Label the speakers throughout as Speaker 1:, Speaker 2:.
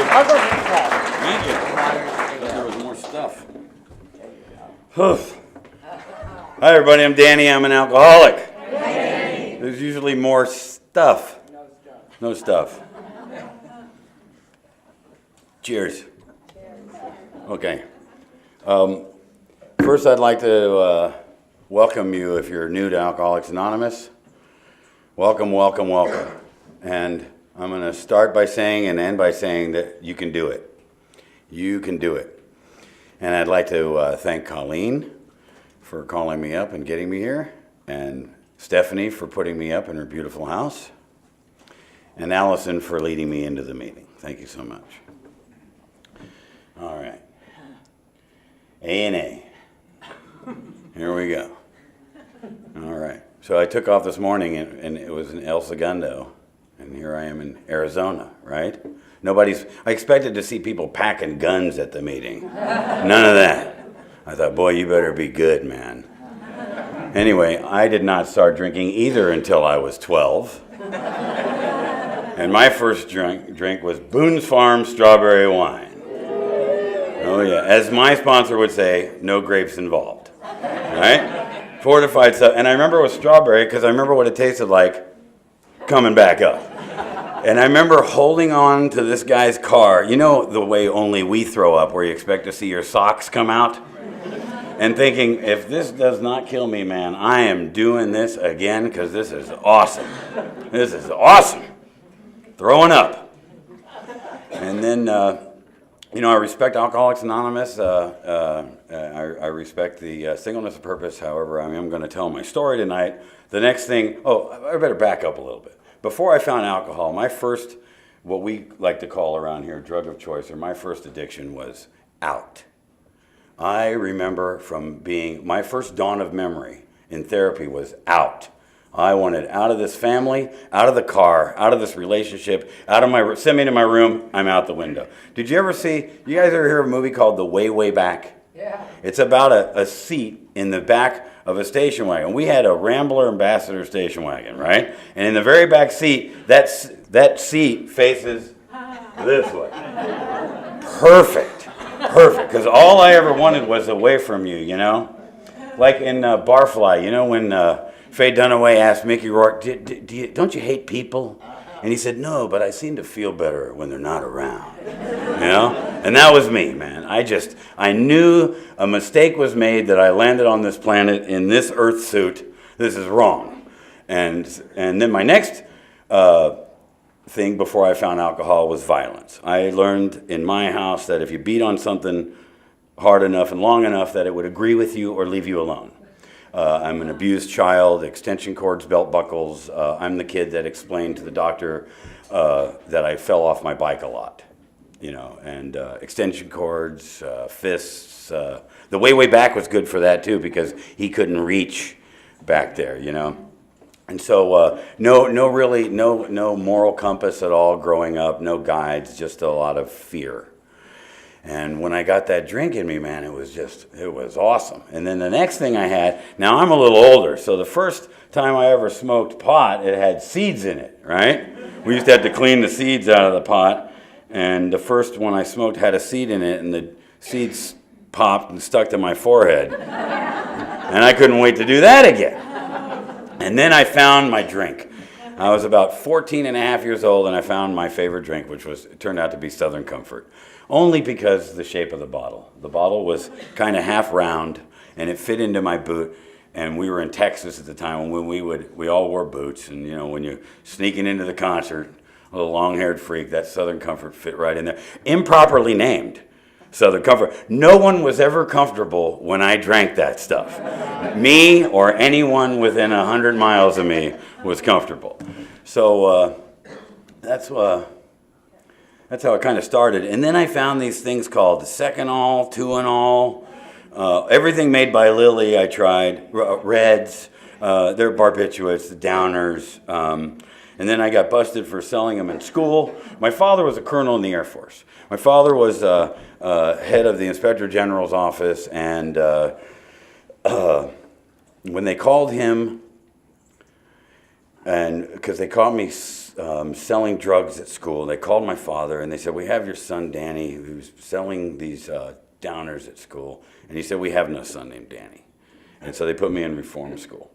Speaker 1: I'll go get that.
Speaker 2: Thank you. There was more stuff. Hi everybody, I'm Danny. I'm an alcoholic. Hey. There's usually more stuff. No stuff. Cheers. Okay. First, I'd like to welcome you if you're new to Alcoholics Anonymous. Welcome, welcome, welcome. And I'm going to start by saying and end by saying that you can do it. You can do it. And I'd like to thank Colleen for calling me up and getting me here, and Stephanie for putting me up in her beautiful house, and Allison for leading me into the meeting. Thank you so much. All right. A&A. Here we go. All right. So I took off this morning, and it was in El Segundo, and here I am in Arizona, right? I expected to see people packing guns at the meeting. None of that. I thought, boy, you better be good, man. Anyway, I did not start drinking either until I was 12. And my first drink was Boone's Farm strawberry wine. Oh, yeah. As my sponsor would say, no grapes involved. Right? Fortified stuff. And I remember it was strawberry because I remember what it tasted like coming back up. And I remember holding on to this guy's car. You know the way only we throw up, where you expect to see your socks come out? And thinking, if this does not kill me, man, I am doing this again because this is awesome. This is awesome. Throwing up. And then, I respect Alcoholics Anonymous. I respect the singleness of purpose. However, I am going to tell my story tonight. The next thing, I better back up a little bit. Before I found alcohol, my first, what we like to call around here, drug of choice, or my first addiction was out. I remember my first dawn of memory in therapy was out. I wanted out of this family, out of the car, out of this relationship, send me to my room, I'm out the window. Did you guys ever hear of a movie called The Way, Way Back? Yeah. It's about a seat in the back of a station wagon. We had a Rambler Ambassador station wagon, right? And in the very back seat, that seat faces this way. Perfect, because all I ever wanted was away from you, you know? Like in Barfly, you know, when Faye Dunaway asked Mickey Rourke, don't you hate people? And he said, no, but I seem to feel better when they're not around. You know? And that was me, man. I knew a mistake was made that I landed on this planet in this earth suit. This is wrong. And then my next thing before I found alcohol was violence. I learned in my house that if you beat on something hard enough and long enough, that it would agree with you or leave you alone. I'm an abused child, extension cords, belt buckles. I'm the kid that explained to the doctor that I fell off my bike a lot, you know, and extension cords, fists. The way, way back was good for that too, because he couldn't reach back there, you know. And so no moral compass at all growing up, no guides, just a lot of fear. And when I got that drink in me, man, it was awesome. And then the next thing I had, now I'm a little older, so the first time I ever smoked pot, it had seeds in it, right? We used to have to clean the seeds out of the pot, and the first one I smoked had a seed in it, and the seeds popped and stuck to my forehead. And I couldn't wait to do that again. And then I found my drink. I was about 14 and a half years old, and I found my favorite drink, it turned out to be Southern Comfort. Only because of the shape of the bottle. The bottle was kind of half round, and it fit into my boot. And we were in Texas at the time, when we all wore boots. And you know, when you're sneaking into the concert, a little long-haired freak, that Southern Comfort fit right in there. Improperly named Southern Comfort. No one was ever comfortable when I drank that stuff. Me or anyone within 100 miles of me was comfortable. So that's how it kind of started. And then I found these things called Second All, Two and All, everything made by Lilly I tried, Reds, they're barbiturates, the Downers, and then I got busted for selling them in school. My father was a colonel in the Air Force. My father was head of the Inspector General's office, and when they called him, and because they caught me selling drugs at school. They called my father and they said, we have your son Danny who's selling these downers at school. And he said, we have no son named Danny. And so they put me in reform school.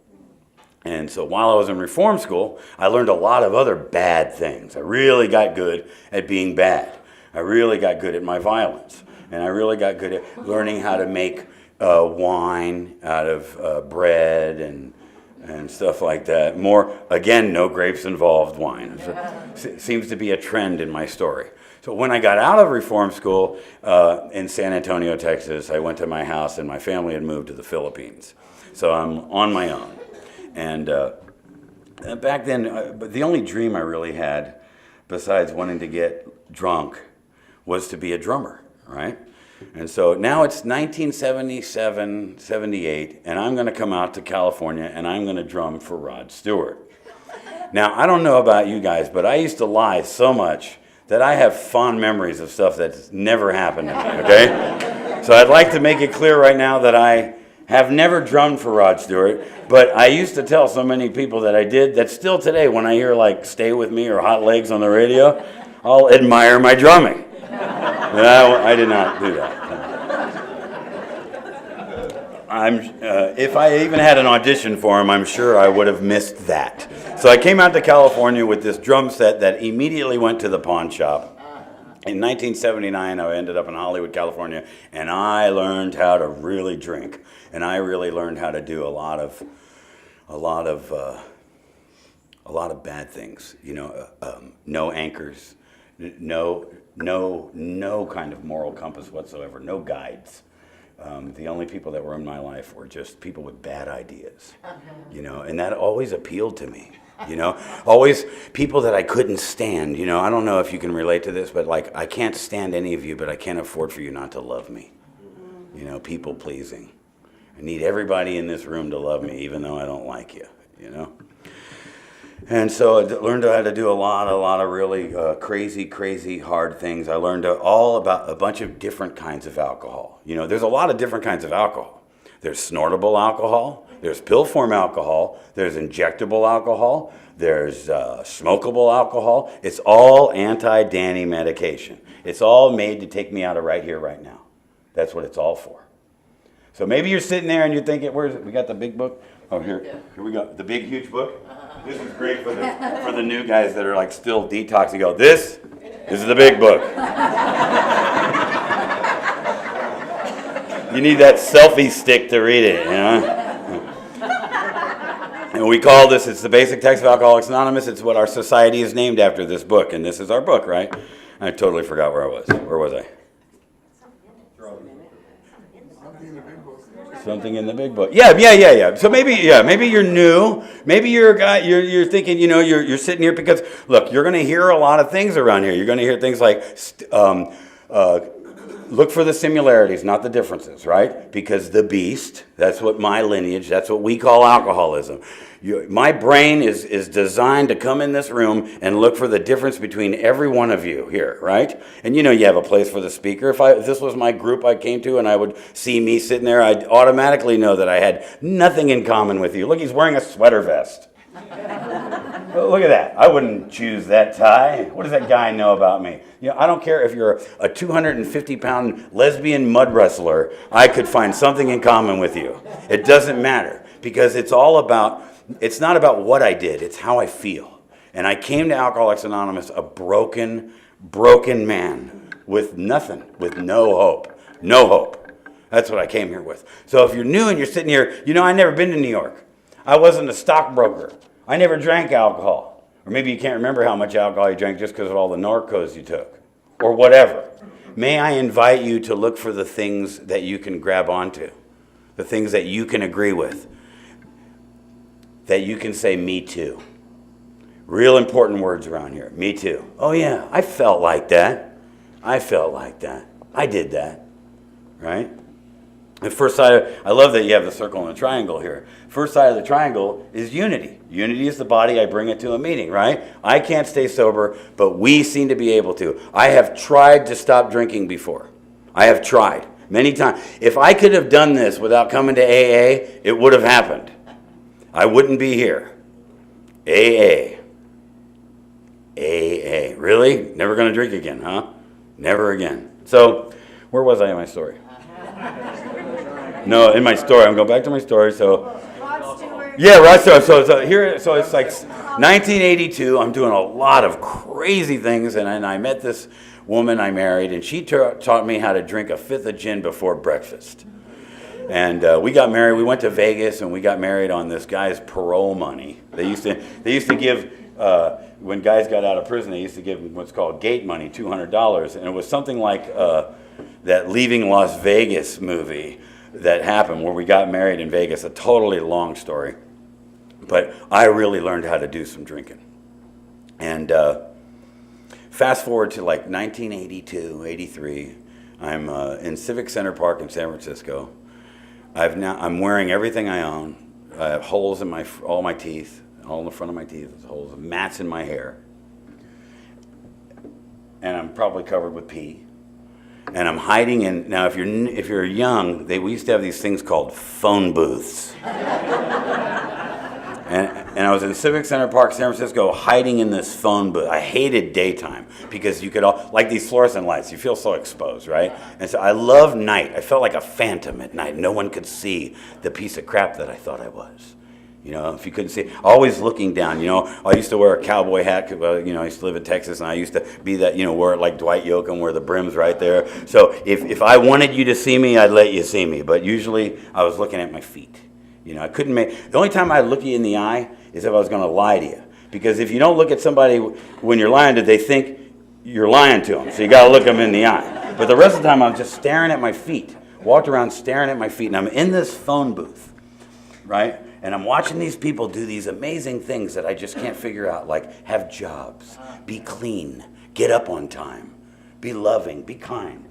Speaker 2: And so while I was in reform school, I learned a lot of other bad things. I really got good at being bad. I really got good at my violence. And I really got good at learning how to make wine out of bread and stuff like that. More, again, no grapes involved wine. It seems to be a trend in my story. So when I got out of reform school in San Antonio, Texas, I went to my house and my family had moved to the Philippines. So I'm on my own. And back then, the only dream I really had, besides wanting to get drunk, was to be a drummer, right? And so now it's 1977, 78, and I'm going to come out to California and I'm going to drum for Rod Stewart. Now, I don't know about you guys, but I used to lie so much that I have fond memories of stuff that's never happened to me, okay? So I'd like to make it clear right now that I have never drummed for Rod Stewart, but I used to tell so many people that I did that still today when I hear like Stay With Me or Hot Legs on the radio, I'll admire my drumming. But I did not do that. If I even had an audition for him, I'm sure I would have missed that. So I came out to California with this drum set that immediately went to the pawn shop. In 1979, I ended up in Hollywood, California, and I learned how to really drink, and I really learned how to do a lot of bad things. You know, no anchors, no kind of moral compass whatsoever, no guides. The only people that were in my life were just people with bad ideas, you know, and that always appealed to me. You know, always people that I couldn't stand. You know, I don't know if you can relate to this, but like I can't stand any of you, but I can't afford for you not to love me. You know, people pleasing. I need everybody in this room to love me, even though I don't like you. You know, and so I learned how to do a lot of really crazy, hard things. I learned all about a bunch of different kinds of alcohol. You know, there's a lot of different kinds of alcohol. There's snortable alcohol. There's pill form alcohol, there's injectable alcohol, there's smokable alcohol. It's all anti-Danny medication. It's all made to take me out of right here, right now. That's what it's all for. So maybe you're sitting there and you're thinking, where is it? We got the big book? Oh, here we go. The big, huge book. This is great for the new guys that are like still detoxing. Go, this is the big book. You need that selfie stick to read it, you know? And we call this, it's the basic text of Alcoholics Anonymous. It's what our society is named after, this book. And this is our book, right? I totally forgot where I was. Where was I? Something in the big book. Yeah. So maybe you're new. Maybe you're a guy, you're thinking, you know, you're sitting here because, look, you're going to hear a lot of things around here. You're going to hear things like, look for the similarities, not the differences, right? Because the beast, that's what my lineage, that's what we call alcoholism. My brain is designed to come in this room and look for the difference between every one of you here, right? And you know you have a place for the speaker. If this was my group I came to and I would see me sitting there, I'd automatically know that I had nothing in common with you. Look, he's wearing a sweater vest. Look at that. I wouldn't choose that tie. What does that guy know about me? You know, I don't care if you're a 250-pound lesbian mud wrestler. I could find something in common with you. It doesn't matter because it's not about what I did. It's how I feel. And I came to Alcoholics Anonymous a broken man with nothing, with no hope. No hope. That's what I came here with. So if you're new and you're sitting here, you know, I've never been to New York. I wasn't a stockbroker. I never drank alcohol. Or maybe you can't remember how much alcohol you drank just because of all the Norcos you took. Or whatever. May I invite you to look for the things that you can grab onto. The things that you can agree with. That you can say, me too. Real important words around here. Me too. Oh yeah, I felt like that. I did that. Right? The first side, I love that you have the circle and the triangle here. First side of the triangle is unity. Unity is the body, I bring it to a meeting, right? I can't stay sober, but we seem to be able to. I have tried to stop drinking before. I have tried many times. If I could have done this without coming to AA, it would have happened. I wouldn't be here. AA. AA. Really? Never going to drink again, huh? Never again. So, where was I in my story? No, in my story. I'm going back to my story. So, yeah, right. So here, so it's like 1982. I'm doing a lot of crazy things, and I met this woman I married, and she taught me how to drink a fifth of gin before breakfast. And we got married. We went to Vegas, and we got married on this guy's parole money. They used to give when guys got out of prison. They used to give them what's called gate money, $200, and it was something like that Leaving Las Vegas movie that happened where we got married in Vegas. A totally long story, but I really learned how to do some drinking. And fast forward to like 1982, 83. I'm in Civic Center Park in San Francisco. I'm wearing everything I own. I have holes in all my teeth, all in the front of my teeth. There's holes, mats in my hair, and I'm probably covered with pee. And I'm hiding in. Now, if you're young, we used to have these things called phone booths. And I was in Civic Center Park, San Francisco, hiding in this phone booth. I hated daytime because you could like these fluorescent lights. You feel so exposed, right? And so I love night. I felt like a phantom at night. No one could see the piece of crap that I thought I was. You know, if you couldn't see, always looking down. You know, I used to wear a cowboy hat. You know, I used to live in Texas, and I used to be that. You know, wear it like Dwight Yoakam, where the brim's right there. So if I wanted you to see me, I'd let you see me. But usually, I was looking at my feet. You know, I couldn't make. The only time I'd look you in the eye is if I was going to lie to you. Because if you don't look at somebody when you're lying to, they think you're lying to them. So you got to look them in the eye. But the rest of the time, I'm just staring at my feet. Walked around staring at my feet, and I'm in this phone booth, right? And I'm watching these people do these amazing things that I just can't figure out, like have jobs, be clean, get up on time, be loving, be kind,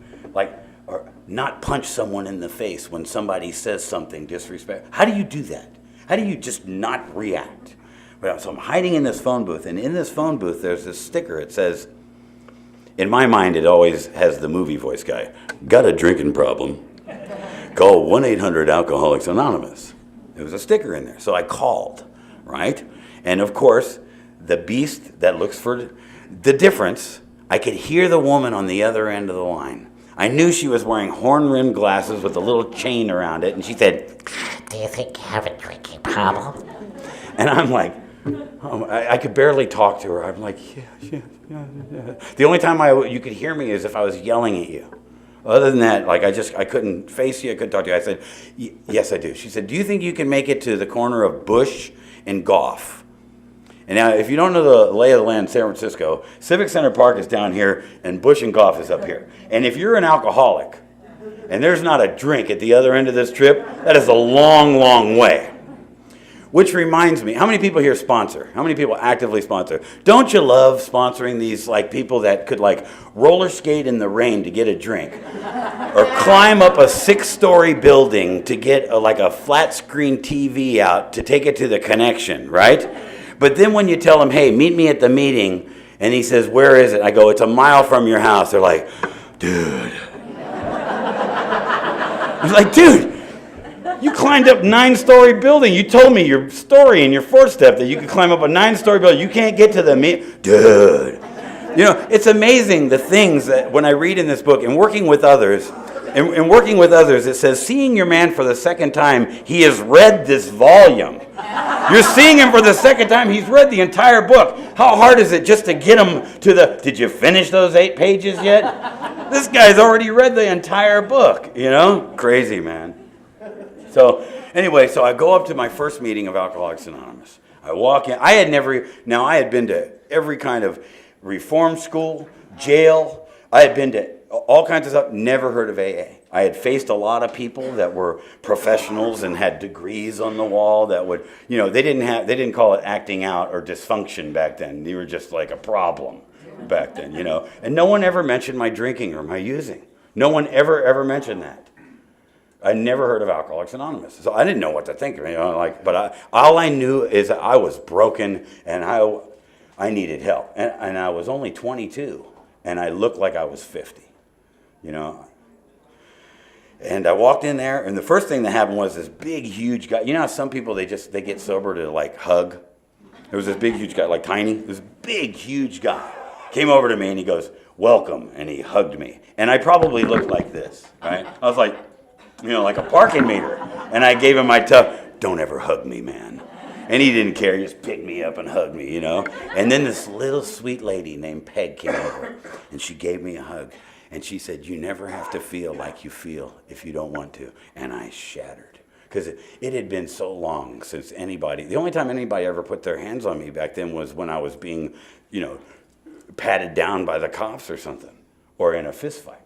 Speaker 2: or not punch someone in the face when somebody says something disrespectful. How do you do that? How do you just not react? So I'm hiding in this phone booth, and in this phone booth there's this sticker. It says, in my mind it always has the movie voice guy, got a drinking problem, call 1-800-Alcoholics Anonymous. There was a sticker in there. So I called, right? And of course, the beast that looks for the difference, I could hear the woman on the other end of the line. I knew she was wearing horn-rimmed glasses with a little chain around it, and she said, "Do you think you have a drinking problem?" And I'm like, I could barely talk to her. I'm like, yeah. The only time you could hear me is if I was yelling at you. Other than that, like I couldn't face you, I couldn't talk to you. I said, yes, I do. She said, do you think you can make it to the corner of Bush and Goff? And now, if you don't know the lay of the land in San Francisco, Civic Center Park is down here, and Bush and Goff is up here. And if you're an alcoholic, and there's not a drink at the other end of this trip, that is a long, long way. Which reminds me, how many people here sponsor? How many people actively sponsor? Don't you love sponsoring these like people that could like roller skate in the rain to get a drink, or climb up a 6-story building to get like a flat screen TV out to take it to the connection, right? But then when you tell them, hey, meet me at the meeting, and he says, where is it? I go, it's a mile from your house. They're like, dude. I was like, dude. You climbed up 9-story building. You told me your story in your 4th step that you could climb up a 9-story building. You can't get to the dude. You know, it's amazing the things that when I read in this book and working with others, it says, seeing your man for the second time, he has read this volume. You're seeing him for the second time. He's read the entire book. How hard is it just to get him to did you finish those 8 pages yet? This guy's already read the entire book, you know? Crazy, man. So anyway, so I go up to my first meeting of Alcoholics Anonymous. I walk in. I had been to every kind of reform school, jail. I had been to all kinds of stuff, never heard of AA. I had faced a lot of people that were professionals and had degrees on the wall that would, you know, they didn't call it acting out or dysfunction back then. They were just like a problem back then, you know. And no one ever mentioned my drinking or my using. No one ever mentioned that. I never heard of Alcoholics Anonymous, so I didn't know what to think. You know, all I knew is that I was broken and I needed help, and I was only 22, and I looked like I was 50, you know. And I walked in there, and the first thing that happened was this big, huge guy. You know how some people they get sober to like hug. There was this big, huge guy, like tiny, this big, huge guy. Came over to me and he goes, welcome, and he hugged me. And I probably looked like this, right? I was like, like a parking meter. And I gave him my tough, don't ever hug me, man. And he didn't care, he just picked me up and hugged me, And then this little sweet lady named Peg came over, and she gave me a hug. And she said, you never have to feel like you feel if you don't want to. And I shattered. Because it had been so long since the only time anybody ever put their hands on me back then was when I was being, patted down by the cops or something, or in a fist fight.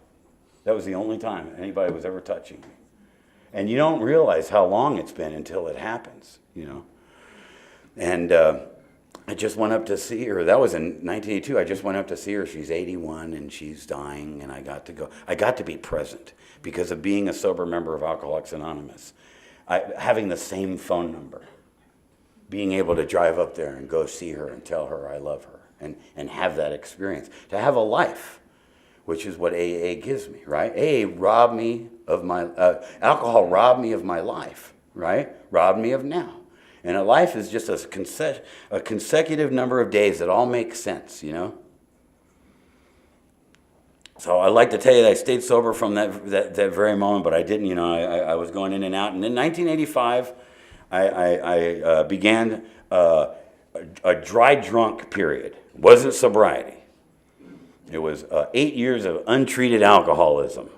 Speaker 2: That was the only time anybody was ever touching me. And you don't realize how long it's been until it happens, And I just went up to see her. That was in 1982. I just went up to see her. She's 81 and she's dying, and I got to go. I got to be present because of being a sober member of Alcoholics Anonymous. Having the same phone number, being able to drive up there and go see her and tell her I love her and have that experience. To have a life, which is what AA gives me, right? AA robbed me of my, alcohol robbed me of my life, right? Robbed me of now. And a life is just a consecutive number of days that all make sense, So I'd like to tell you that I stayed sober from that very moment, but I didn't, I was going in and out. And in 1985, I began a dry drunk period. It wasn't sobriety. It was 8 years of untreated alcoholism,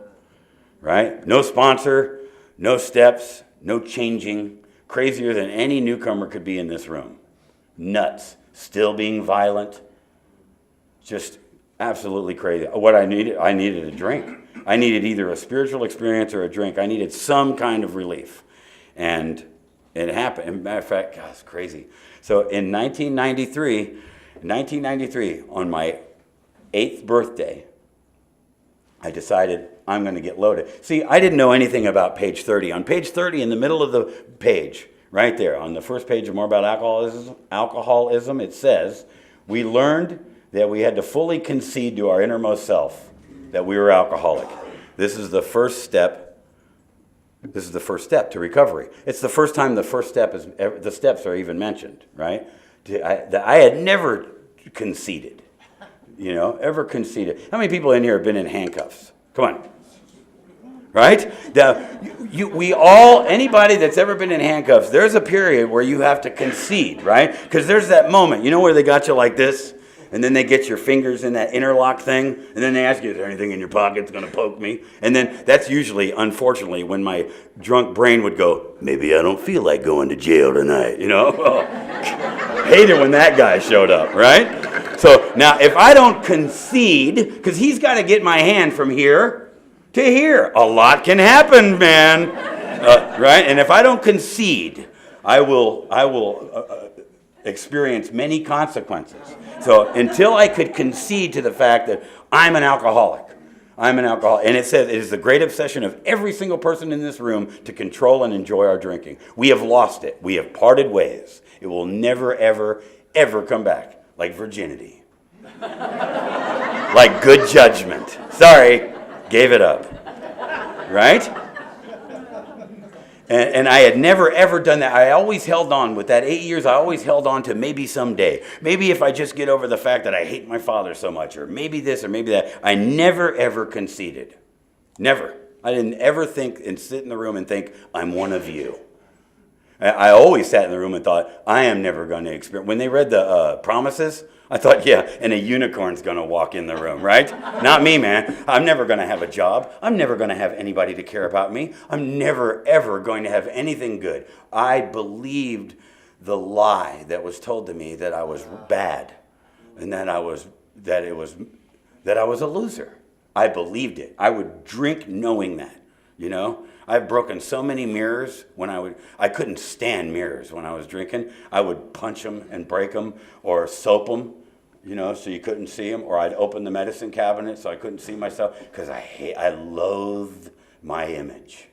Speaker 2: right? No sponsor, no steps, no changing. Crazier than any newcomer could be in this room. Nuts. Still being violent. Just absolutely crazy. What I needed a drink. I needed either a spiritual experience or a drink. I needed some kind of relief. And it happened. As a matter of fact, God, it's crazy. So in 1993, on my 8th birthday, I decided I'm going to get loaded. See, I didn't know anything about page 30. On page 30, in the middle of the page, right there, on the first page of More About Alcoholism, it says, we learned that we had to fully concede to our innermost self that we were alcoholic. This is the first step. This is the first step to recovery. It's the first time the steps are even mentioned, right? I had never conceded, ever conceded. How many people in here have been in handcuffs? Come on. Right? Anybody that's ever been in handcuffs, there's a period where you have to concede, right? Because there's that moment, where they got you like this, and then they get your fingers in that interlock thing, and then they ask you, is there anything in your pocket that's going to poke me? And then that's usually, unfortunately, when my drunk brain would go, maybe I don't feel like going to jail tonight, Hated when that guy showed up, right? So now if I don't concede, because he's got to get my hand from here to here, a lot can happen, man, right? And if I don't concede, I will experience many consequences. So until I could concede to the fact that I'm an alcoholic, and it says it is the great obsession of every single person in this room to control and enjoy our drinking. We have lost it. We have parted ways. It will never, ever, ever come back, like virginity, like good judgment. Sorry, gave it up, right? And I had never, ever done that. I always held on. With that 8 years, I always held on to maybe someday. Maybe if I just get over the fact that I hate my father so much, or maybe this, or maybe that. I never, ever conceded. Never. I didn't ever think and sit in the room and think, I'm one of you. I always sat in the room and thought, I am never going to experience. When they read the promises, I thought, yeah, and a unicorn's going to walk in the room, right? Not me, man. I'm never going to have a job. I'm never going to have anybody to care about me. I'm never, ever going to have anything good. I believed the lie that was told to me that I was bad and that I was a loser. I believed it. I would drink knowing that, I've broken so many mirrors I couldn't stand mirrors when I was drinking. I would punch them and break them or soap them, so you couldn't see them. Or I'd open the medicine cabinet so I couldn't see myself because I loathed my image.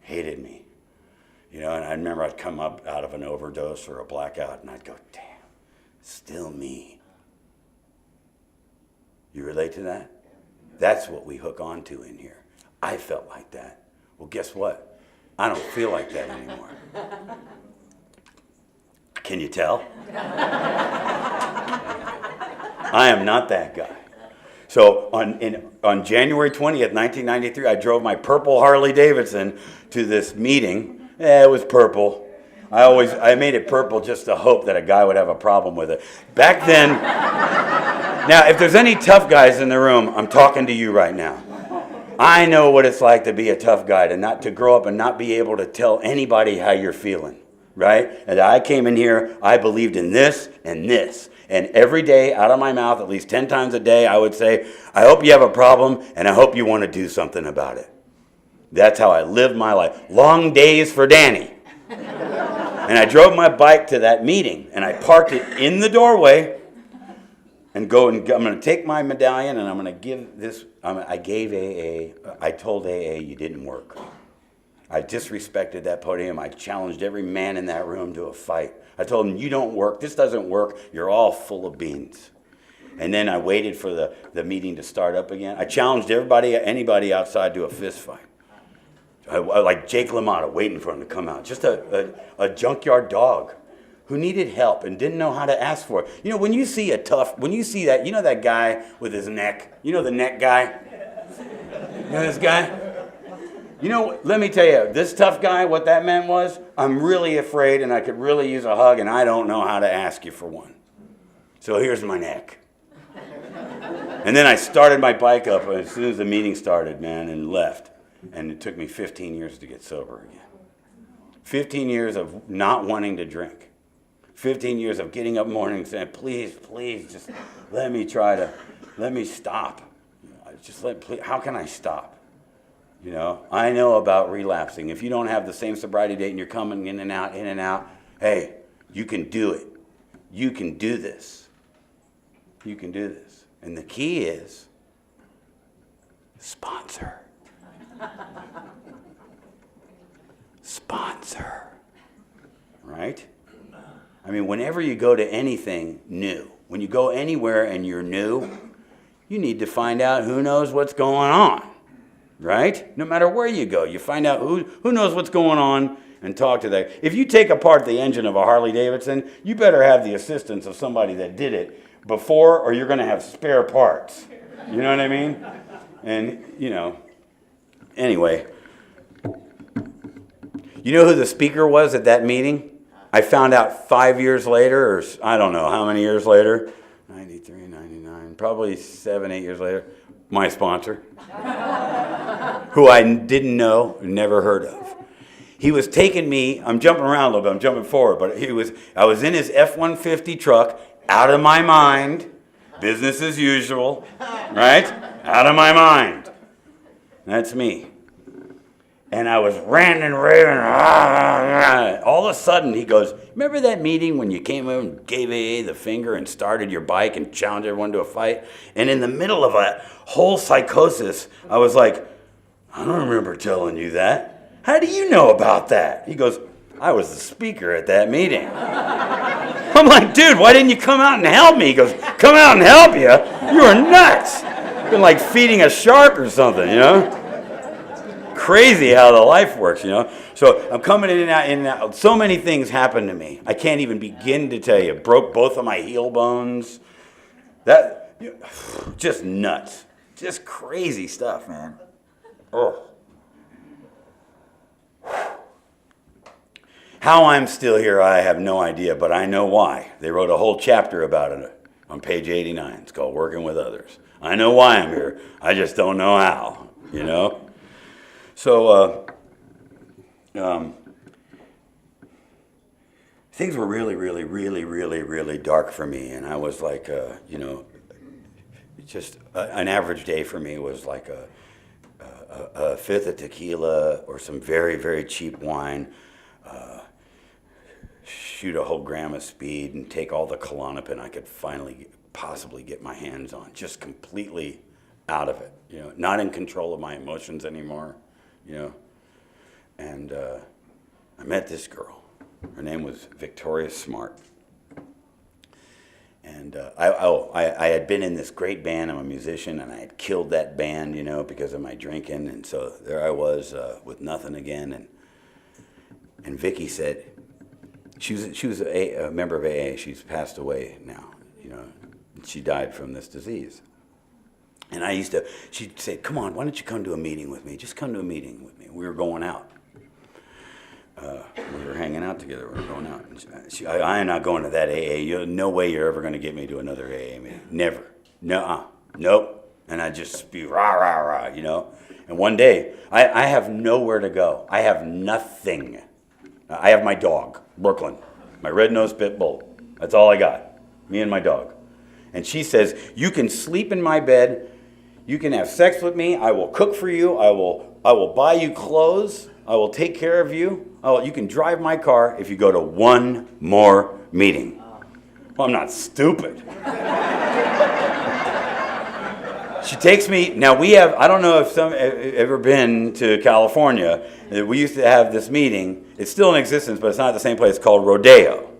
Speaker 2: Hated me. And I remember I'd come up out of an overdose or a blackout and I'd go, damn, still me. You relate to that? That's what we hook on to in here. I felt like that. Well, guess what? I don't feel like that anymore. I Can you tell? I am not that guy. So on January 20th, 1993, I drove my purple Harley Davidson to this meeting. It was purple. I made it purple just to hope that a guy would have a problem with it. Back then, now if there's any tough guys in the room, I'm talking to you right now. I know what it's like to be a tough guy, to grow up and not be able to tell anybody how you're feeling, right? And I came in here, I believed in this and this. And every day, out of my mouth, at least 10 times a day, I would say, I hope you have a problem, and I hope you want to do something about it. That's how I lived my life. Long days for Danny. And I drove my bike to that meeting, and I parked it in the doorway, and I'm going to take my medallion, and I'm going to give this. I told AA you didn't work. I disrespected that podium. I challenged every man in that room to a fight. I told them, you don't work. This doesn't work. You're all full of beans. And then I waited for the meeting to start up again. I challenged anybody outside to a fist fight. I like Jake LaMotta, waiting for him to come out. Just a junkyard dog who needed help and didn't know how to ask for it. You know, when you see that, you know that guy with his neck? You know the neck guy? You know this guy? You know, let me tell you, this tough guy, what that meant was, I'm really afraid and I could really use a hug and I don't know how to ask you for one. So here's my neck. And then I started my bike up as soon as the meeting started, man, and left. And it took me 15 years to get sober again. 15 years of not wanting to drink. 15 years of getting up morning saying, please, just let me stop. How can I stop? You know, I know about relapsing. If you don't have the same sobriety date and you're coming in and out, hey, you can do it. You can do this. You can do this. And the key is sponsor. Sponsor. Right? I mean, whenever you go to anything new, when you go anywhere and you're new, you need to find out who knows what's going on. Right? No matter where you go, you find out who knows what's going on and talk to that. If you take apart the engine of a Harley Davidson, you better have the assistance of somebody that did it before, or you're going to have spare parts. You know what I mean? And, you know, anyway. You know who the speaker was at that meeting? I found out 5 years later, or I don't know how many years later. 93, 99, probably 7, 8 years later. My sponsor. Who I didn't know, never heard of. He was taking me, I'm jumping around a little bit, I'm jumping forward, but I was in his F-150 truck, out of my mind, business as usual, right? Out of my mind. That's me. And I was ranting and raving. All of a sudden, he goes, remember that meeting when you came over and gave AA the finger and started your bike and challenged everyone to a fight? And in the middle of a whole psychosis, I was like, I don't remember telling you that. How do you know about that? He goes, I was the speaker at that meeting. I'm like, dude, why didn't you come out and help me? He goes, come out and help you? You are nuts. Been like feeding a shark or something, you know? Crazy how the life works, you know. So I'm coming in and out. So many things happened to me. I can't even begin to tell you. Broke both of my heel bones. Just nuts. Just crazy stuff, man. Oh. How I'm still here, I have no idea, but I know why. They wrote a whole chapter about it on page 89. It's called Working with Others. I know why I'm here. I just don't know how, you know. So things were really dark for me, and I was like, you know, just an average day for me was like a fifth of tequila or some very cheap wine, shoot a whole gram of speed, and take all the Klonopin I could possibly get my hands on, just completely out of it, you know, not in control of my emotions anymore. You know, and I met this girl. Her name was Victoria Smart. And I had been in this great band. I'm a musician, and I had killed that band, you know, because of my drinking. And so there I was with nothing again. And Vicky said, she was a member of AA. She's passed away now. She died from this disease. And she'd say, come on, why don't you come to a meeting with me? Just come to a meeting with me. We were going out. We were hanging out together. We were going out. I am not going to that AA. No way you're ever going to get me to another AA meeting. Never. Nuh-uh. Nope. And I just be rah, rah, rah, And one day, I have nowhere to go. I have nothing. I have my dog, Brooklyn, my red-nosed pit bull. That's all I got, me and my dog. And she says, you can sleep in my bed. You can have sex with me. I will cook for you. I will buy you clothes. I will take care of you. You can drive my car if you go to one more meeting. Well, I'm not stupid. She takes me, now I don't know if some ever been to California. We used to have this meeting. It's still in existence, but it's not at the same place. It's called Rodeo.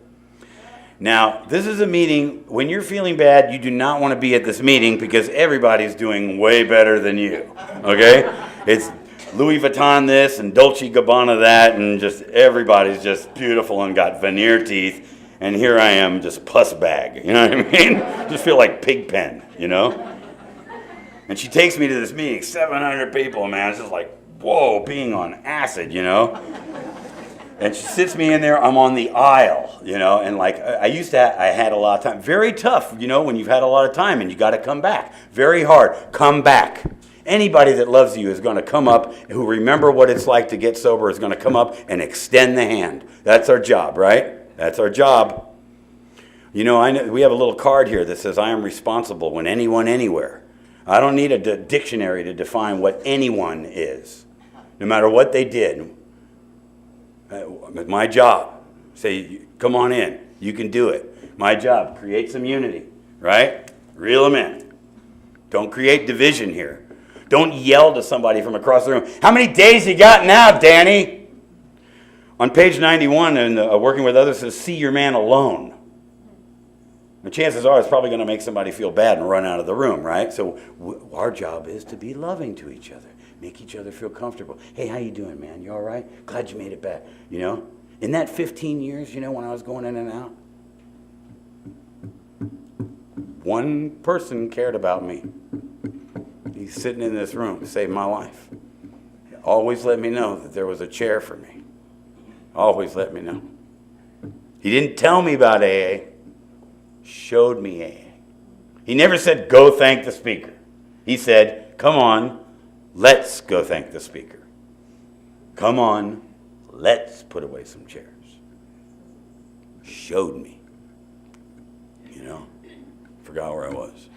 Speaker 2: Now, this is a meeting, when you're feeling bad, you do not want to be at this meeting because everybody's doing way better than you, okay? It's Louis Vuitton this and Dolce & Gabbana that, and just everybody's just beautiful and got veneer teeth, and here I am, just pus bag, you know what I mean? Just feel like Pigpen, And she takes me to this meeting, 700 people, man. It's just like, whoa, being on acid, And she sits me in there. I'm on the aisle, and like I had a lot of time. Very tough, when you've had a lot of time and you got to come back. Very hard. Come back. Anybody that loves you is going to come up, who remember what it's like to get sober, is going to come up and extend the hand. That's our job, right? That's our job. I know we have a little card here that says, I am responsible when anyone, anywhere. I don't need a dictionary to define what anyone is, no matter what they did. My job, say, come on in. You can do it. My job, create some unity, right? Reel them in. Don't create division here. Don't yell to somebody from across the room. How many days you got now, Danny? On page 91, and working with others, says, see your man alone. The chances are it's probably going to make somebody feel bad and run out of the room, right? So our job is to be loving to each other. Make each other feel comfortable. Hey, how you doing, man? You all right? Glad you made it back. In that 15 years, when I was going in and out, one person cared about me. He's sitting in this room, saved my life. Always let me know that there was a chair for me. Always let me know. He didn't tell me about AA. Showed me AA. He never said, go thank the speaker. He said, come on. Let's go thank the speaker. Come on, let's put away some chairs. Showed me. Forgot where I was.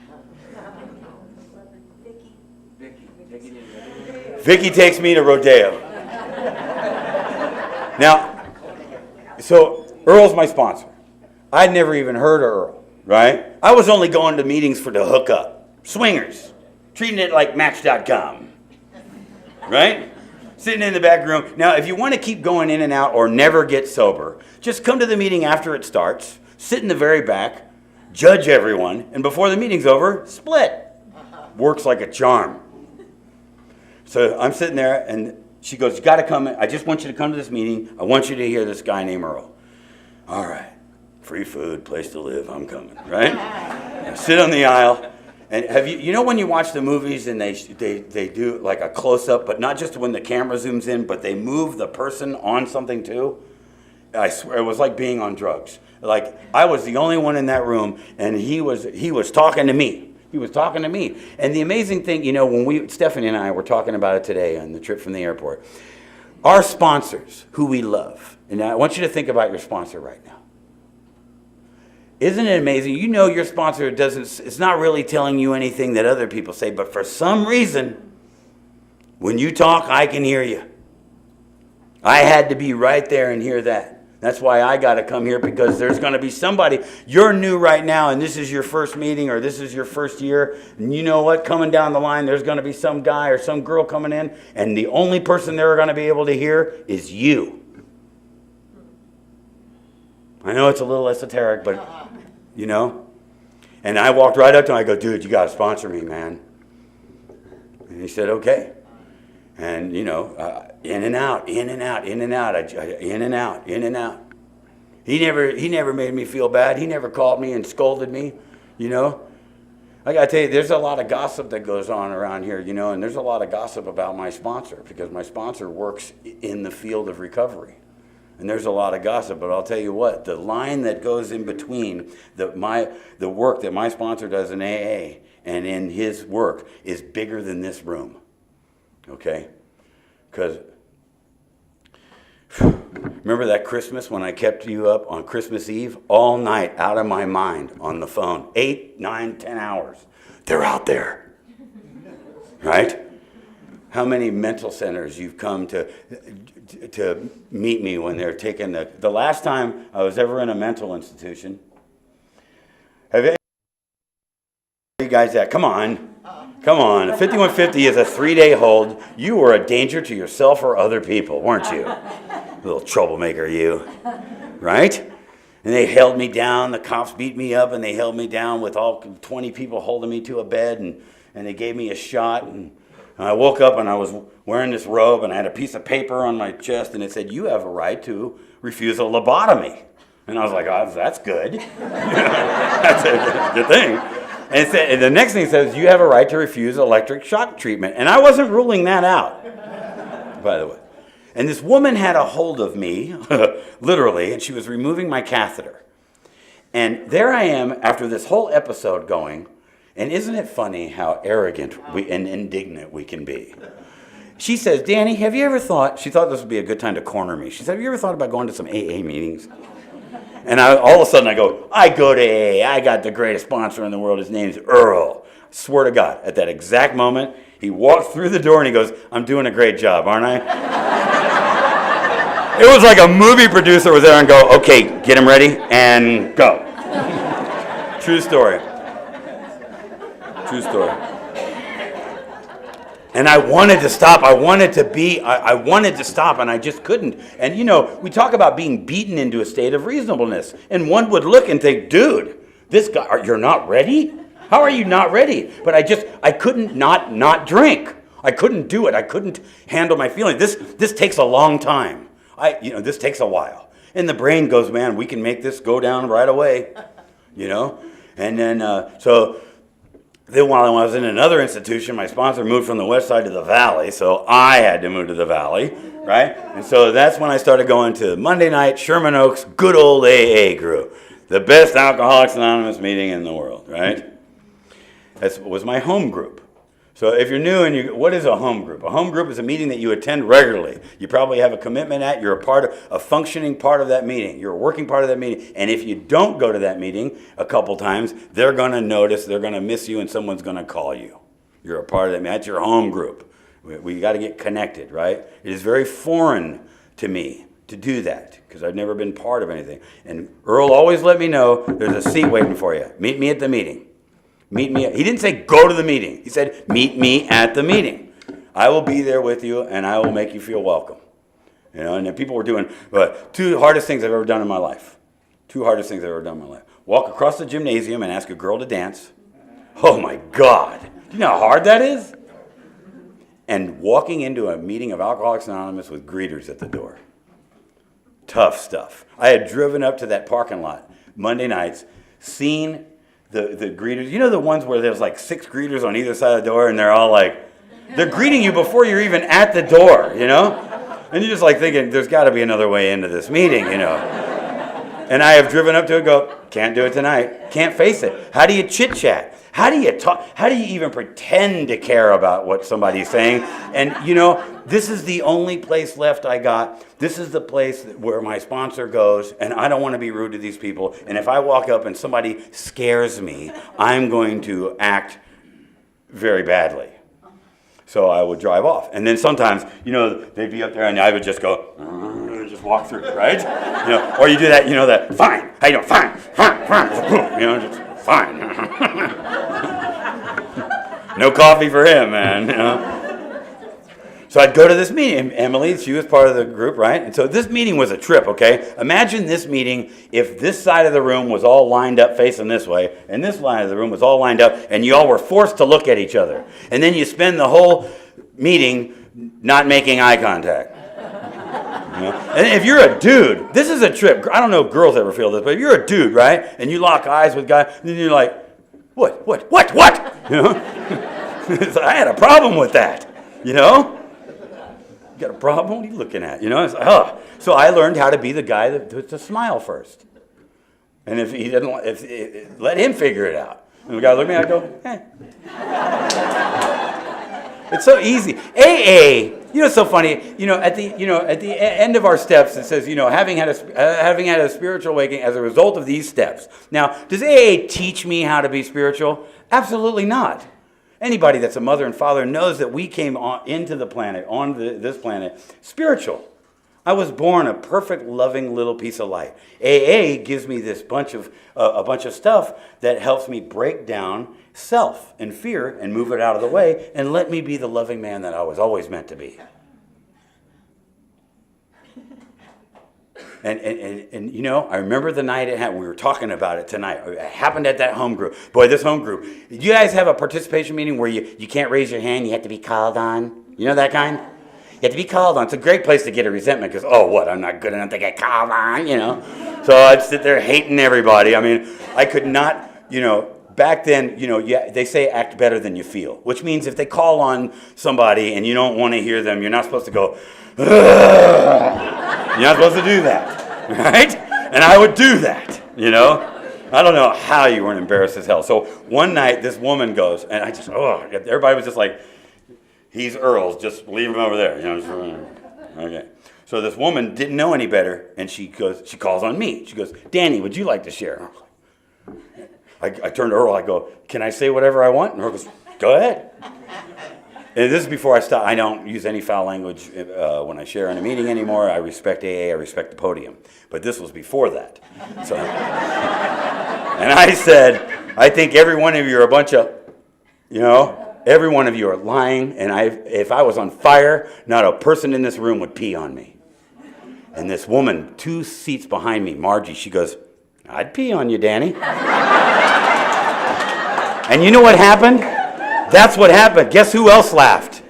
Speaker 2: Vicky takes me to Rodeo. Now, so Earl's my sponsor. I'd never even heard of Earl, right? I was only going to meetings for the hookup. Swingers. Treating it like Match.com. Right? Sitting in the back room. Now, if you want to keep going in and out or never get sober, just come to the meeting after it starts, sit in the very back, judge everyone, and before the meeting's over, split. Works like a charm. So I'm sitting there, and she goes, you got to come. I just want you to come to this meeting. I want you to hear this guy named Earl. All right. Free food, place to live, I'm coming, right? I sit on the aisle. And have you when you watch the movies and they do like a close-up, but not just when the camera zooms in, but they move the person on something too? I swear, it was like being on drugs. Like, I was the only one in that room, and he was talking to me. He was talking to me. And the amazing thing, when Stephanie and I were talking about it today on the trip from the airport, our sponsors, who we love, and I want you to think about your sponsor right now. Isn't it amazing? Your sponsor it's not really telling you anything that other people say, but for some reason, when you talk, I can hear you. I had to be right there and hear that. That's why I got to come here, because there's going to be somebody. You're new right now, and this is your first meeting, or this is your first year. And you know what? Coming down the line, there's going to be some guy or some girl coming in, and the only person they're going to be able to hear is you. I know it's a little esoteric, but, And I walked right up to him. I go, dude, you got to sponsor me, man. And he said, okay. And, in and out, in and out, in and out, in and out, in and out. He never made me feel bad. He never called me and scolded me, you know. I got to tell you, there's a lot of gossip that goes on around here, you know, and there's a lot of gossip about my sponsor because my sponsor works in the field of recovery. And there's a lot of gossip, but I'll tell you what, the line that goes in between the work that my sponsor does in AA and in his work is bigger than this room, okay? Because remember that Christmas when I kept you up on Christmas Eve all night out of my mind on the phone, 8, 9, 10 hours. They're out there, right? How many mental centers you've come to meet me when they're taking the last time I was ever in a mental institution. Have you guys at? Come on. 5150 is a 3-day hold. You were a danger to yourself or other people, weren't you? Little troublemaker, you. Right? And they held me down. The cops beat me up, and they held me down with all 20 people holding me to a bed, and they gave me a shot. And I woke up, and I was wearing this robe, and I had a piece of paper on my chest, and it said, "You have a right to refuse a lobotomy." And I was like, "Oh, that's good." That's a good thing. And, and the next thing it says, "You have a right to refuse electric shock treatment." And I wasn't ruling that out, by the way. And this woman had a hold of me, literally, and she was removing my catheter. And there I am after this whole episode going, and isn't it funny how arrogant and indignant we can be? She says, "Danny, have you ever thought," she thought this would be a good time to corner me. She said, "Have you ever thought about going to some AA meetings?" And all of a sudden I go to AA. I got the greatest sponsor in the world. His name's Earl. I swear to God, at that exact moment, he walked through the door and he goes, "I'm doing a great job, aren't I?" It was like a movie producer was there and go, "Okay, get him ready and go." True story. True story. And I wanted to stop. I wanted to stop, and I just couldn't. And, you know, we talk about being beaten into a state of reasonableness. And one would look and think, "Dude, this guy, you're not ready? How are you not ready?" But I couldn't not drink. I couldn't do it. I couldn't handle my feelings. This takes a long time. This takes a while. And the brain goes, "Man, we can make this go down right away," you know? And then, then while I was in another institution, my sponsor moved from the west side to the valley, so I had to move to the valley, right? And so that's when I started going to Monday night, Sherman Oaks, good old AA group. The best Alcoholics Anonymous meeting in the world, right? That was my home group. So if you're new what is a home group? A home group is a meeting that you attend regularly. You probably have a commitment you're a functioning part of that meeting. You're a working part of that meeting. And if you don't go to that meeting a couple times, they're going to notice, they're going to miss you, and someone's going to call you. You're a part of that meeting. That's your home group. We got to get connected, right? It is very foreign to me to do that because I've never been part of anything. And Earl always let me know there's a seat waiting for you. Meet me at the meeting. Meet me. He didn't say go to the meeting. He said meet me at the meeting. I will be there with you, and I will make you feel welcome. You know, and then people were doing two hardest things I've ever done in my life. Two hardest things I've ever done in my life. Walk across the gymnasium and ask a girl to dance. Oh my God! Do you know how hard that is? And walking into a meeting of Alcoholics Anonymous with greeters at the door. Tough stuff. I had driven up to that parking lot Monday nights, seen the greeters, you know, the ones where there's like 6 greeters on either side of the door, and they're all like, they're greeting you before you're even at the door, you know? And you're just like thinking, there's got to be another way into this meeting, you know? And I have driven up to it, go, can't do it tonight, can't face it. How do you chit-chat? How do you talk? How do you even pretend to care about what somebody's saying? And, you know, this is the only place left I got. This is the place where my sponsor goes, and I don't want to be rude to these people. And if I walk up and somebody scares me, I'm going to act very badly. So I would drive off. And then sometimes, you know, they'd be up there, and I would just go, just walk through, right? You know, or you do that, you know, that, fine, how you doing, fine, you know, just fine. No coffee for him, man, you know. So I'd go to this meeting. Emily, she was part of the group, right? And so this meeting was a trip, okay? Imagine this meeting if this side of the room was all lined up facing this way, and this side of the room was all lined up, and you all were forced to look at each other. And then you spend the whole meeting not making eye contact. You know? And if you're a dude, this is a trip. I don't know if girls ever feel this, but if you're a dude, right, and you lock eyes with a guy, then you're like, what? You know? So I had a problem with that, you know? You got a problem? What are you looking at? You know, it's like, oh. So I learned how to be the guy to smile first. And if he doesn't, let him figure it out. And the guy looked at me, I go, hey. It's so easy. AA, you know, it's so funny. At the end of our steps, it says, having had a spiritual awakening as a result of these steps. Now, does AA teach me how to be spiritual? Absolutely not. Anybody that's a mother and father knows that we came into the planet, this planet, spiritual. I was born a perfect, loving little piece of light. AA gives me this a bunch of stuff that helps me break down self and fear and move it out of the way and let me be the loving man that I was always meant to be. And I remember the night it happened. We were talking about it tonight. It happened at that home group. Boy, this home group. Do you guys have a participation meeting where you can't raise your hand? You have to be called on? You know that kind? You have to be called on. It's a great place to get a resentment because, I'm not good enough to get called on, So I'd sit there hating everybody. I mean, I could not, back then, they say act better than you feel, which means if they call on somebody and you don't want to hear them, you're not supposed to go, ugh. You're not supposed to do that, right? And I would do that, I don't know how you weren't embarrassed as hell. So one night, this woman goes, and everybody was just like, he's Earl's, just leave him over there. Okay. So this woman didn't know any better, and she calls on me. She goes, Danny, would you like to share? I turned to Earl, I go, can I say whatever I want? And Earl goes, go ahead. And this is before I stop. I don't use any foul language when I share in a meeting anymore. I respect AA, I respect the podium. But this was before that. So, and I said, I think every one of you are a bunch of, every one of you are lying, and if I was on fire, not a person in this room would pee on me. And this woman, 2 seats behind me, Margie, she goes, I'd pee on you, Danny. And you know what happened? That's what happened. Guess who else laughed?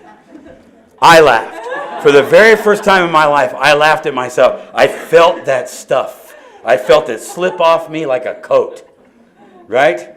Speaker 2: I laughed. For the very first time in my life, I laughed at myself. I felt that stuff. I felt it slip off me like a coat. Right?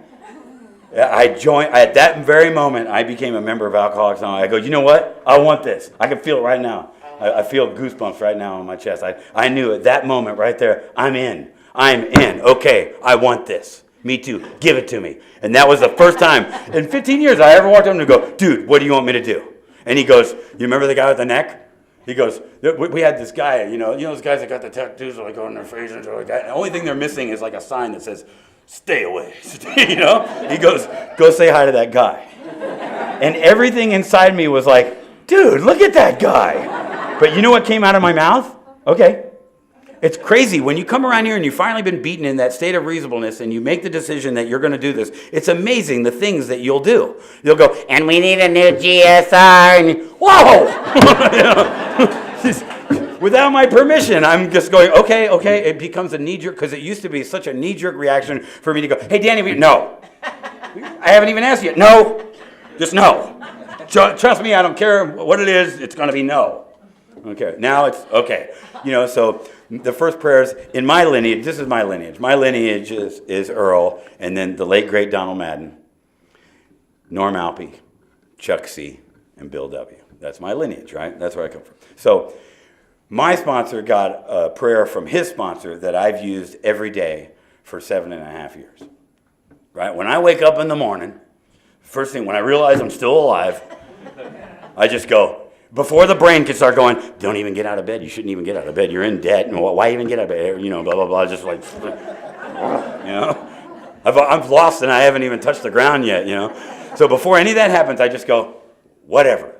Speaker 2: At that very moment, I became a member of Alcoholics Anonymous. I go, you know what? I want this. I can feel it right now. I feel goosebumps right now on my chest. I knew at that moment right there, I'm in. Okay, I want this. Me too. Give it to me. And that was the first time in 15 years I ever walked up to him and go, dude, what do you want me to do? And he goes, you remember the guy with the neck? He goes, we had this guy, those guys that got the tattoos like on their face and stuff like that. And the only thing they're missing is like a sign that says, stay away. He goes, go say hi to that guy. And everything inside me was like, dude, look at that guy. But you know what came out of my mouth? Okay. It's crazy. When you come around here and you've finally been beaten in that state of reasonableness and you make the decision that you're going to do this, it's amazing the things that you'll do. You'll go, and we need a new GSR. And whoa! Without my permission, I'm just going, okay. It becomes a knee-jerk, because it used to be such a knee-jerk reaction for me to go, hey, Danny, no. I haven't even asked you. No. Just no. Trust me, I don't care what it is. It's going to be no. Okay. Now it's okay. So the first prayers in my lineage, this is my lineage. My lineage is Earl, and then the late, great Donald Madden, Norm Alpe, Chuck C., and Bill W. That's my lineage, right? That's where I come from. So my sponsor got a prayer from his sponsor that I've used every day for 7.5 years. Right? When I wake up in the morning, first thing, when I realize I'm still alive, I just go, before the brain can start going, don't even get out of bed. You shouldn't even get out of bed. You're in debt. And why even get out of bed? Blah, blah, blah. Just like, I've lost and I haven't even touched the ground yet, So before any of that happens, I just go, whatever.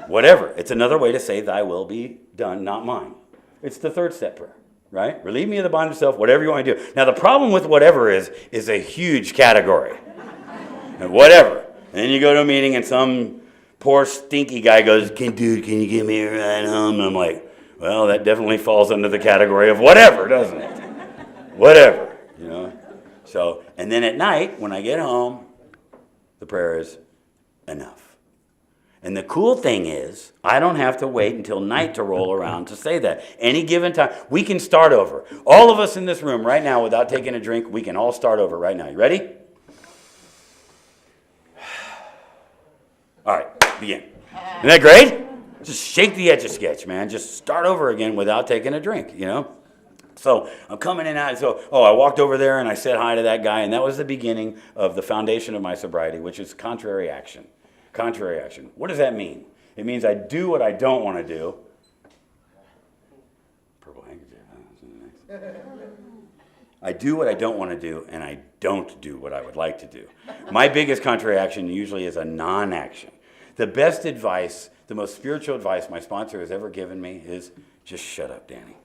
Speaker 2: Whatever. It's another way to say thy will be done, not mine. It's the third step prayer, right? Relieve me of the bond of self, whatever you want to do. Now the problem with whatever is a huge category. And whatever. And then you go to a meeting and some poor stinky guy goes, can you give me a ride home? And I'm like, well, that definitely falls under the category of whatever, doesn't it? Whatever, So, and then at night, when I get home, the prayer is enough. And the cool thing is, I don't have to wait until night to roll around to say that. Any given time, we can start over. All of us in this room right now, without taking a drink, we can all start over right now. You ready? All right, begin. Isn't that great? Just shake the Etch-a-Sketch, man. Just start over again without taking a drink, you know? So I'm coming in out. So, I walked over there and I said hi to that guy, and that was the beginning of the foundation of my sobriety, which is contrary action. Contrary action. What does that mean? It means I do what I don't want to do. Purple handkerchief. I do what I don't want to do, and I don't do what I would like to do. My biggest contrary action usually is a non-action. The best advice, the most spiritual advice my sponsor has ever given me is, just shut up, Danny.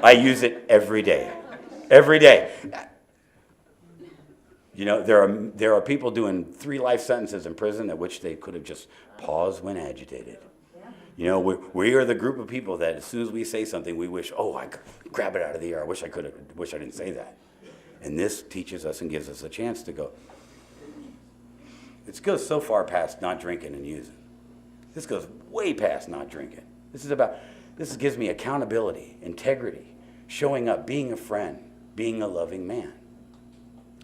Speaker 2: I use it every day. Every day. You know, there are people doing 3 life sentences in prison at which they could have just paused when agitated. You know, we are the group of people that as soon as we say something, we wish, I could grab it out of the air. I wish I didn't say that. And this teaches us and gives us a chance to go. It goes so far past not drinking and using. This goes way past not drinking. This gives me accountability, integrity, showing up, being a friend, being a loving man.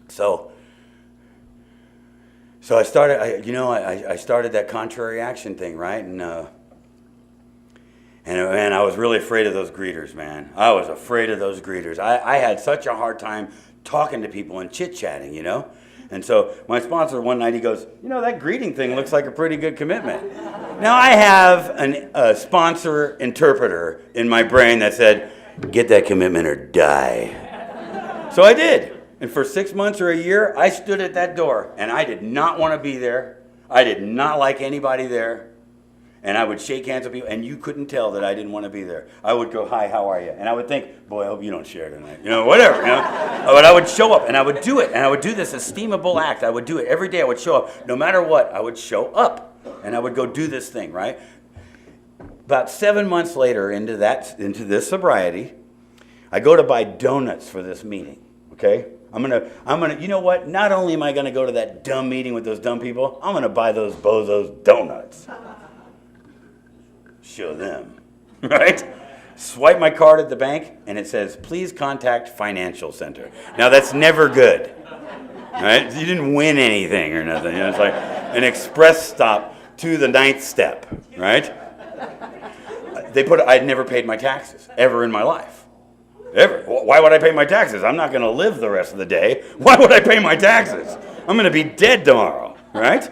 Speaker 2: So I started, I started that contrary action thing, right? And I was really afraid of those greeters, man. I was afraid of those greeters. I had such a hard time talking to people and chit-chatting, you know? And so my sponsor one night, he goes, that greeting thing looks like a pretty good commitment. Now I have a sponsor interpreter in my brain that said, get that commitment or die. So I did. And for 6 months or a year, I stood at that door, and I did not want to be there. I did not like anybody there. And I would shake hands with people, and you couldn't tell that I didn't want to be there. I would go, hi, how are you? And I would think, boy, I hope you don't share tonight. Whatever, But I would show up, and I would do it. And I would do this esteemable act. I would do it every day. I would show up. No matter what, I would show up. And I would go do this thing, right? About 7 months later into this sobriety, I go to buy donuts for this meeting, okay? I'm gonna, you know what? Not only am I gonna go to that dumb meeting with those dumb people, I'm gonna buy those bozos donuts. Show them, right? Swipe my card at the bank, and it says, please contact Financial Center. Now, that's never good, right? You didn't win anything or nothing. It's like an express stop to the 9th step, right? I'd never paid my taxes, ever in my life. Ever. Why would I pay my taxes? I'm not going to live the rest of the day. Why would I pay my taxes? I'm going to be dead tomorrow, right?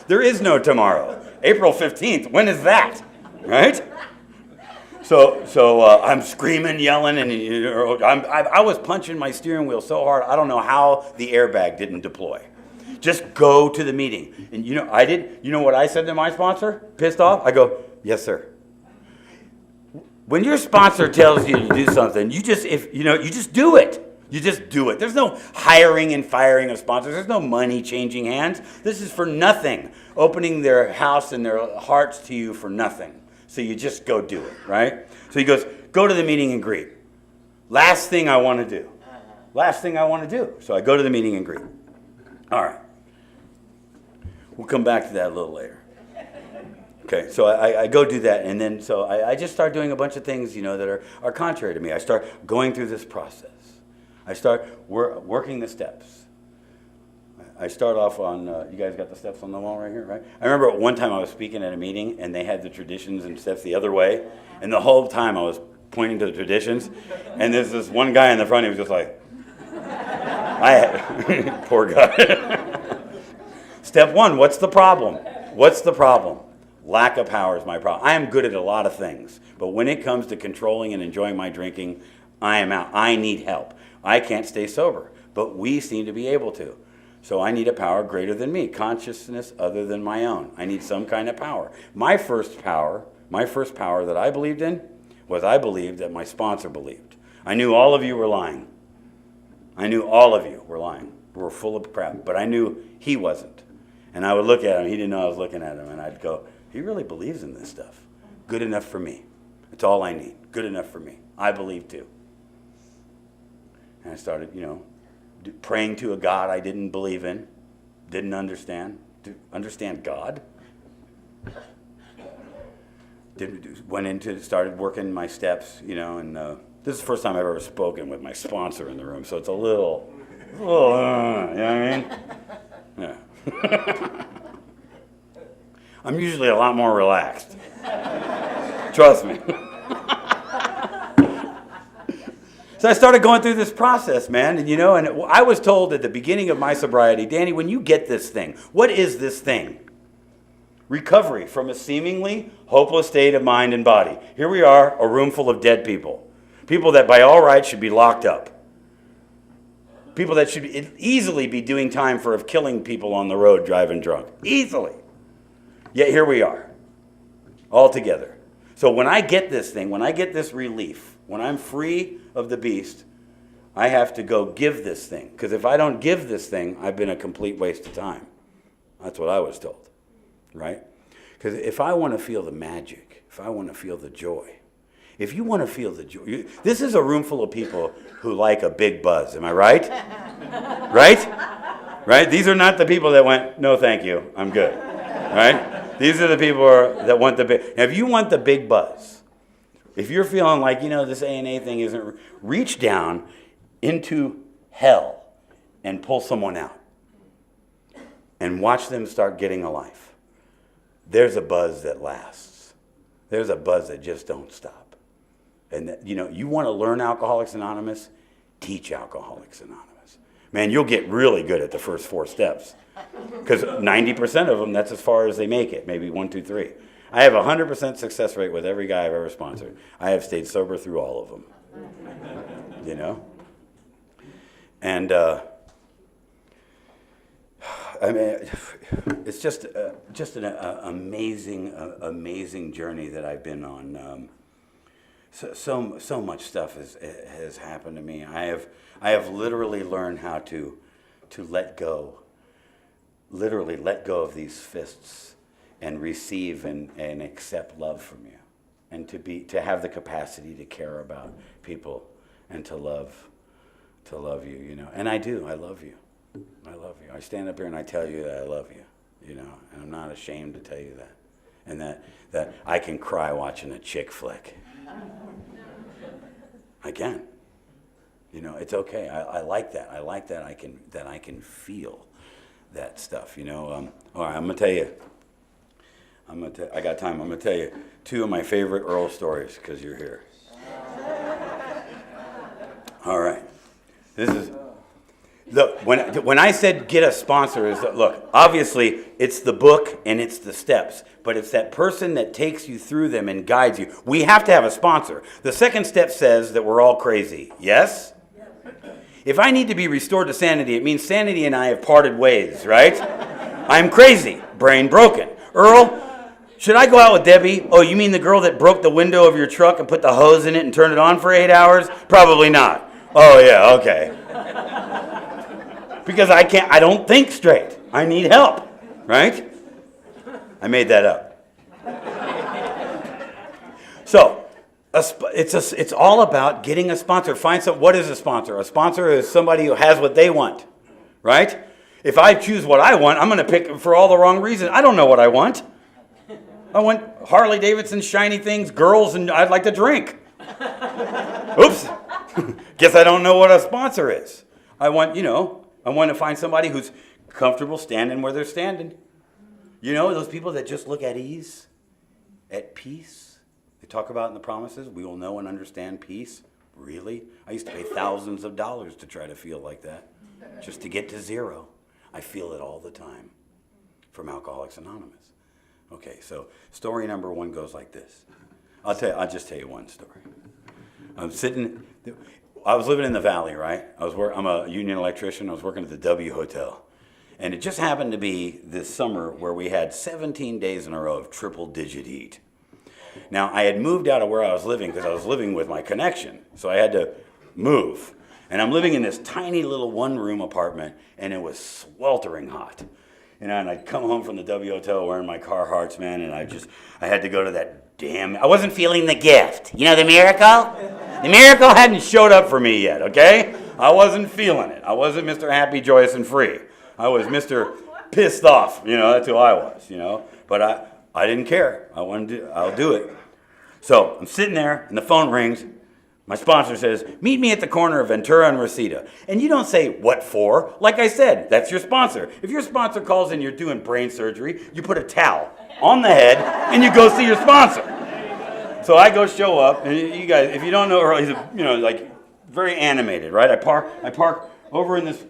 Speaker 2: There is no tomorrow. April 15th, when is that? Right? So I'm screaming, yelling, and I was punching my steering wheel so hard, I don't know how the airbag didn't deploy. Just go to the meeting. And I did. You know what I said to my sponsor? Pissed off? I go, yes, sir. When your sponsor tells you to do something, you just do it. You just do it. There's no hiring and firing of sponsors. There's no money changing hands. This is for nothing. Opening their house and their hearts to you for nothing. So you just go do it, right? So he goes, go to the meeting and greet. Last thing I want to do. Last thing I want to do. So I go to the meeting and greet. All right. We'll come back to that a little later. Okay, so I go do that, and then so I just start doing a bunch of things, that are contrary to me. I start going through this process. I start working the steps. I start off on, you guys got the steps on the wall right here, right? I remember one time I was speaking at a meeting, and they had the traditions and steps the other way, and the whole time I was pointing to the traditions, and there's this one guy in the front, he was just like, poor guy. Step 1, what's the problem? What's the problem? Lack of power is my problem. I am good at a lot of things, but when it comes to controlling and enjoying my drinking, I am out. I need help. I can't stay sober, but we seem to be able to. So I need a power greater than me, consciousness other than my own. I need some kind of power. My first power that I believed in was I believed that my sponsor believed. I knew all of you were lying. I knew all of you were lying. We were full of crap, but I knew he wasn't. And I would look at him, he didn't know I was looking at him, and I'd go, he really believes in this stuff. Good enough for me. It's all I need. Good enough for me. I believe too. And I started, praying to a God I didn't believe in, didn't understand. To understand God? started working my steps, and this is the first time I've ever spoken with my sponsor in the room, so it's a little, you know what I mean? Yeah. I'm usually a lot more relaxed. Trust me. So I started going through this process, man, and I was told at the beginning of my sobriety, Danny, when you get this thing, what is this thing? Recovery from a seemingly hopeless state of mind and body. Here we are, a room full of dead people. People that by all rights should be locked up. People that should easily be doing time for killing people on the road driving drunk. Easily. Yet here we are, all together. So when I get this thing, when I get this relief, when I'm free of the beast, I have to go give this thing. Because if I don't give this thing, I've been a complete waste of time. That's what I was told, right? Because if I want to feel the magic, if I want to feel the joy, if you want to feel the joy, this is a room full of people who like a big buzz, am I right? Right? These are not the people that went, no thank you, I'm good, right? These are the people that want the big. Now, if you want the big buzz, if you're feeling like, this A&A thing isn't, reach down into hell and pull someone out and watch them start getting a life. There's a buzz that lasts. There's a buzz that just don't stop. And, you want to learn Alcoholics Anonymous? Teach Alcoholics Anonymous. Man, you'll get really good at the first 4 steps. Because 90% of them, that's as far as they make it. Maybe 1, 2, 3. I have a 100% success rate with every guy I've ever sponsored. I have stayed sober through all of them. And I mean, it's just an amazing journey that I've been on. So much stuff has happened to me. I have literally learned how to let go. Literally let go of these fists and receive and accept love from you, and to have the capacity to care about people and to love you, And I do. I love you. I love you. I stand up here and I tell you that I love you, and I'm not ashamed to tell you that, and that I can cry watching a chick flick. I can. It's okay. I like that. I like that I can feel that stuff, All right, I'm gonna tell you. I got time. I'm gonna tell you 2 of my favorite Earl stories because you're here. All right, this is. Look, when I said get a sponsor, look, obviously it's the book and it's the steps, but it's that person that takes you through them and guides you. We have to have a sponsor. The second step says that we're all crazy. Yes? If I need to be restored to sanity, it means sanity and I have parted ways, right? I'm crazy, brain broken. Earl, should I go out with Debbie? Oh, you mean the girl that broke the window of your truck and put the hose in it and turned it on for 8 hours? Probably not. Oh, yeah, okay. Because I don't think straight. I need help, right? I made that up. So, it's all about getting a sponsor. What is a sponsor? A sponsor is somebody who has what they want, right? If I choose what I want, I'm going to pick for all the wrong reasons. I don't know what I want. I want Harley Davidson, shiny things, girls, and I'd like to drink. Oops. Guess I don't know what a sponsor is. I want to find somebody who's comfortable standing where they're standing. Those people that just look at ease, at peace. They talk about in the promises, we will know and understand peace. Really? I used to pay thousands of dollars to try to feel like that, just to get to 0. I feel it all the time from Alcoholics Anonymous. Okay, so story number 1 goes like this. I'll just tell you one story. I was living in the valley, right? I'm a union electrician. I was working at the W Hotel. And it just happened to be this summer where we had 17 days in a row of triple-digit heat. Now, I had moved out of where I was living because I was living with my connection. So I had to move. And I'm living in this tiny little 1-room apartment, and it was sweltering hot. And I'd come home from the W Hotel wearing my Carhartts, man, and I had to go to that damn... I wasn't feeling the gift. The miracle? The miracle hadn't showed up for me yet, okay? I wasn't feeling it. I wasn't Mr. Happy, Joyous, and Free. I was Mr. Pissed Off. That's who I was, But I didn't care. I'll do it. So I'm sitting there, and the phone rings. My sponsor says, meet me at the corner of Ventura and Reseda. And you don't say, what for? Like I said, that's your sponsor. If your sponsor calls and you're doing brain surgery, you put a towel on the head, and you go see your sponsor. So I go show up, and you guys, if you don't know Earl, he's like very animated, right? I park over in this,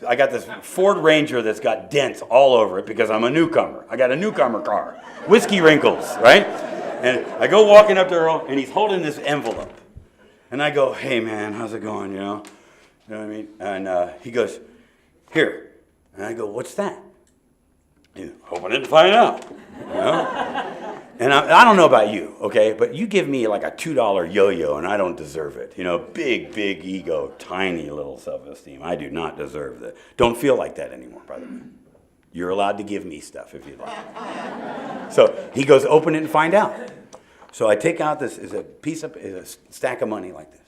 Speaker 2: I got this Ford Ranger that's got dents all over it because I'm a newcomer. I got a newcomer car. Whiskey wrinkles, right? And I go walking up to Earl, and he's holding this envelope. And I go, hey, man, how's it going, you know what I mean? And he goes, here. And I go, what's that? He's hoping to find out, you know? And I don't know about you, okay? But you give me like a $2 yo-yo, and I don't deserve it. You know, big ego, tiny little self-esteem. I do not deserve that. Don't feel like that anymore, by the way. You're allowed to give me stuff if you'd like. So he goes, open it and find out. So I take out this, is a stack of money like this.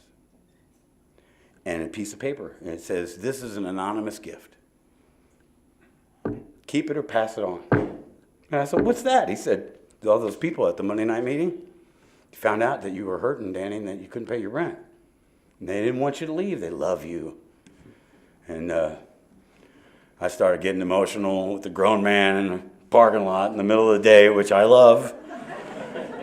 Speaker 2: And a piece of paper. And it says, this is an anonymous gift. Keep it or pass it on. And I said, what's that? He said, all those people at the Monday night meeting found out that you were hurting, Danny, and that you couldn't pay your rent. And they didn't want you to leave. They love you. And I started getting emotional with the grown man in the parking lot in the middle of the day, which I love.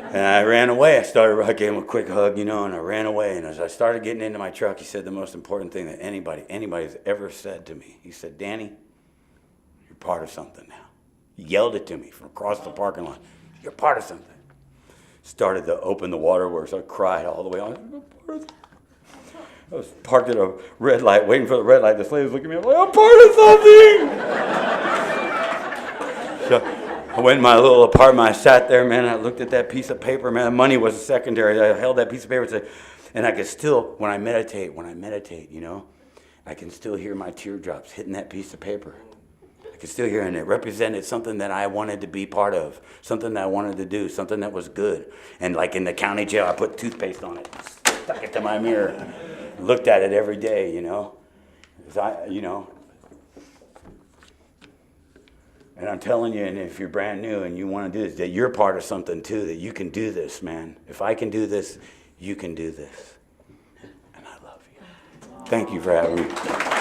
Speaker 2: And I ran away. I gave him a quick hug, you know, and I ran away. And as I started getting into my truck, he said the most important thing that anybody's ever said to me. He said, Danny, you're part of something now. He yelled it to me from across the parking lot. You're part of something. Started to open the waterworks. I cried all the way on. I was parked at a red light, waiting for the red light. This lady was looking at me. I'm like, I'm part of something. So I went in my little apartment. I sat there, man. I looked at that piece of paper, man. Money was secondary. I held that piece of paper and I could still, when I meditate, you know, I can still hear my teardrops hitting that piece of paper. I could still hear it, and it represented something that I wanted to be part of, something that I wanted to do, something that was good. And like in the county jail, I put toothpaste on it, stuck it to my mirror, looked at it every day, you know. And I'm telling you, and if you're brand new and you want to do this, that you're part of something too, that you can do this, man. If I can do this, you can do this. And I love you. Thank you for having me.